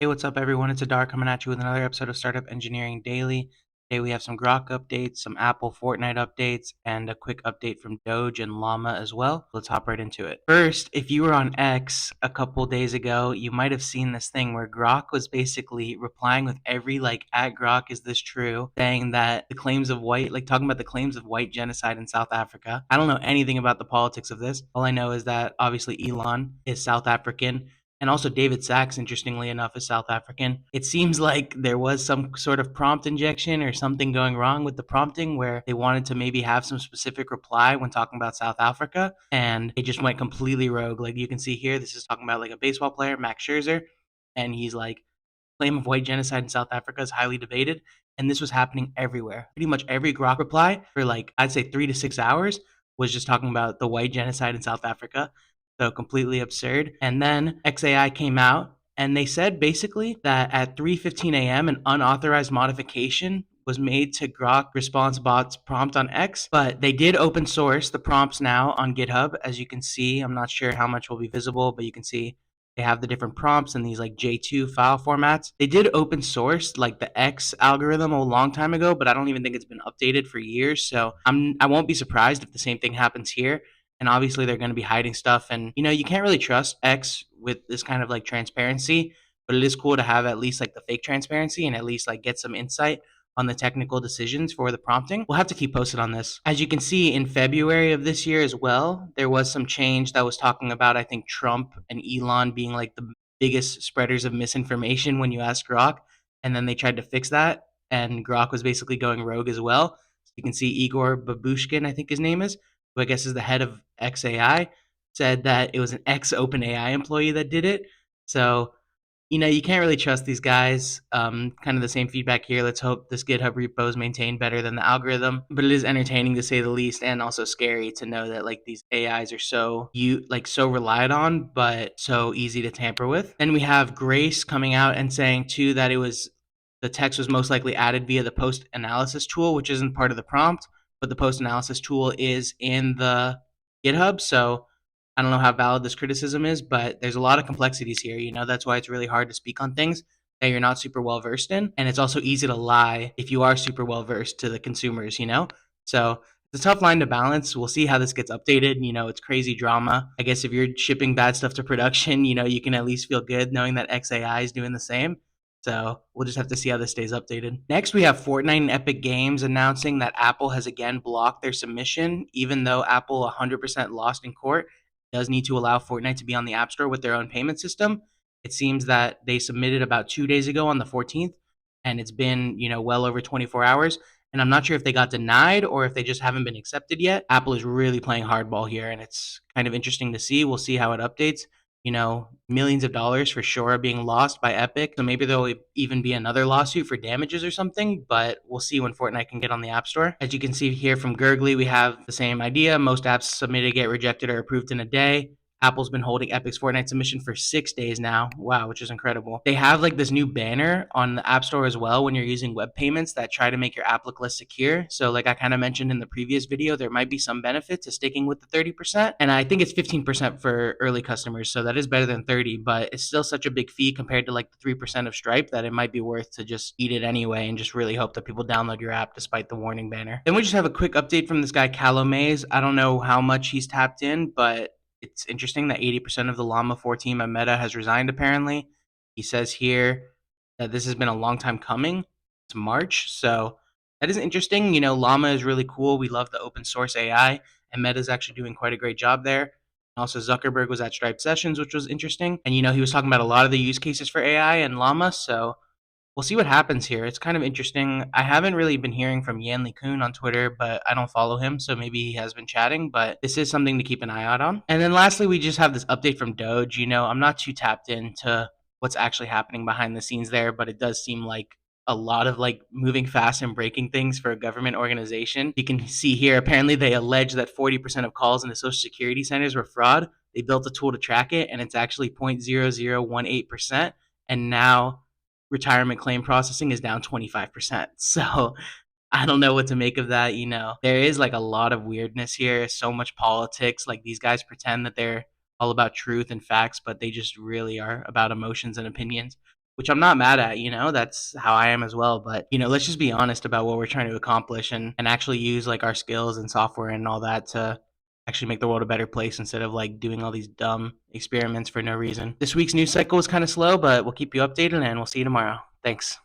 Hey, what's up, everyone? It's Adar coming at you with another episode of Startup Engineering Daily. Today we have some Grok updates, some Apple Fortnite updates, and a quick update from DOGE and Llama as well. Let's hop right into it. First, if you were on X a couple days ago, you might have seen this thing where Grok was basically replying with every at Grok, is this true? Saying that the claims of white, talking about the claims of white genocide in South Africa. I don't know anything about the politics of this. All I know is that obviously Elon is South African, and also David Sachs, interestingly enough, is South African. It seems like there was some sort of prompt injection or something going wrong with the prompting where they wanted to maybe have some specific reply when talking about South Africa, and it just went completely rogue. Like you can see here, this is talking about like a baseball player, Max Scherzer, and he's like, claim of white genocide in South Africa is highly debated. And this was happening everywhere. Pretty much every Grok reply for I'd say 3 to 6 hours was just talking about the white genocide in South Africa. So completely absurd. And then XAI came out and they said basically that at 3:15 a.m. an unauthorized modification was made to Grok response bot's prompt on X, but they did open source the prompts now on GitHub. As you can see, I'm not sure how much will be visible, but you can see they have the different prompts in these J2 file formats. They did open source the X algorithm a long time ago, but I don't even think it's been updated for years. So I won't be surprised if the same thing happens here. And obviously they're going to be hiding stuff, and you can't really trust X with this kind of transparency, but it is cool to have at least the fake transparency and at least get some insight on the technical decisions for the prompting. We'll have to keep posted on this. As you can see, in February of this year as well, there was some change that was talking about, I think, Trump and Elon being the biggest spreaders of misinformation when you ask Grok. And then they tried to fix that, and Grok was basically going rogue as well. So you can see Igor Babushkin, I think his name is, who I guess is the head of XAI, said that it was an ex OpenAI employee that did it. So you can't really trust these guys. Kind of the same feedback here. Let's hope this GitHub repo is maintained better than the algorithm. But it is entertaining to say the least, and also scary to know that these AIs are so relied on, but so easy to tamper with. Then we have Grace coming out and saying too that the text was most likely added via the post analysis tool, which isn't part of the prompt, but the post analysis tool is in the GitHub. So I don't know how valid this criticism is, but there's a lot of complexities here. That's why it's really hard to speak on things that you're not super well versed in. And it's also easy to lie if you are super well versed to the consumers. So it's a tough line to balance. We'll see how this gets updated. It's crazy drama. I guess if you're shipping bad stuff to production, you can at least feel good knowing that XAI is doing the same. So we'll just have to see how this stays updated. Next, we have Fortnite and Epic Games announcing that Apple has again blocked their submission, even though Apple 100% lost in court. Does need to allow Fortnite to be on the App Store with their own payment system. It seems that they submitted about 2 days ago on the 14th, and it's been, well over 24 hours. And I'm not sure if they got denied or if they just haven't been accepted yet. Apple is really playing hardball here, and it's kind of interesting to see. We'll see how it updates. Millions of dollars for sure are being lost by Epic. So maybe there'll even be another lawsuit for damages or something, but we'll see when Fortnite can get on the App Store. As you can see here from Gurgly, we have the same idea. Most apps submitted get rejected or approved in a day. Apple's been holding Epic's Fortnite submission for 6 days now. Wow, which is incredible. They have this new banner on the App Store as well when you're using web payments that try to make your app look less secure. So, like I kind of mentioned in the previous video, there might be some benefit to sticking with the 30%. And I think it's 15% for early customers. So that is better than 30, but it's still such a big fee compared to the 3% of Stripe that it might be worth to just eat it anyway and just really hope that people download your app despite the warning banner. Then we just have a quick update from this guy, Callow Mays. I don't know how much he's tapped in, but it's interesting that 80% of the Llama 4 team at Meta has resigned, apparently. He says here that this has been a long time coming. It's March. So that is interesting. Llama is really cool. We love the open source AI, and Meta is actually doing quite a great job there. Also, Zuckerberg was at Stripe Sessions, which was interesting. And, he was talking about a lot of the use cases for AI and Llama. So we'll see what happens here. It's kind of interesting. I haven't really been hearing from Yanli Kuhn on Twitter, but I don't follow him, so maybe he has been chatting, but this is something to keep an eye out on. And then lastly, we just have this update from Doge. I'm not too tapped into what's actually happening behind the scenes there, but it does seem like a lot of moving fast and breaking things for a government organization. You can see here, apparently they allege that 40% of calls into social security centers were fraud. They built a tool to track it, and it's actually 0.0018%. And now retirement claim processing is down 25%. So I don't know what to make of that. There is a lot of weirdness here, so much politics. These guys pretend that they're all about truth and facts, but they just really are about emotions and opinions. which I'm not mad at, that's how I am as well. But, let's just be honest about what we're trying to accomplish and actually use like our skills and software and all that to actually make the world a better place instead of like doing all these dumb experiments for no reason. This week's news cycle was kind of slow, but we'll keep you updated and we'll see you tomorrow. Thanks.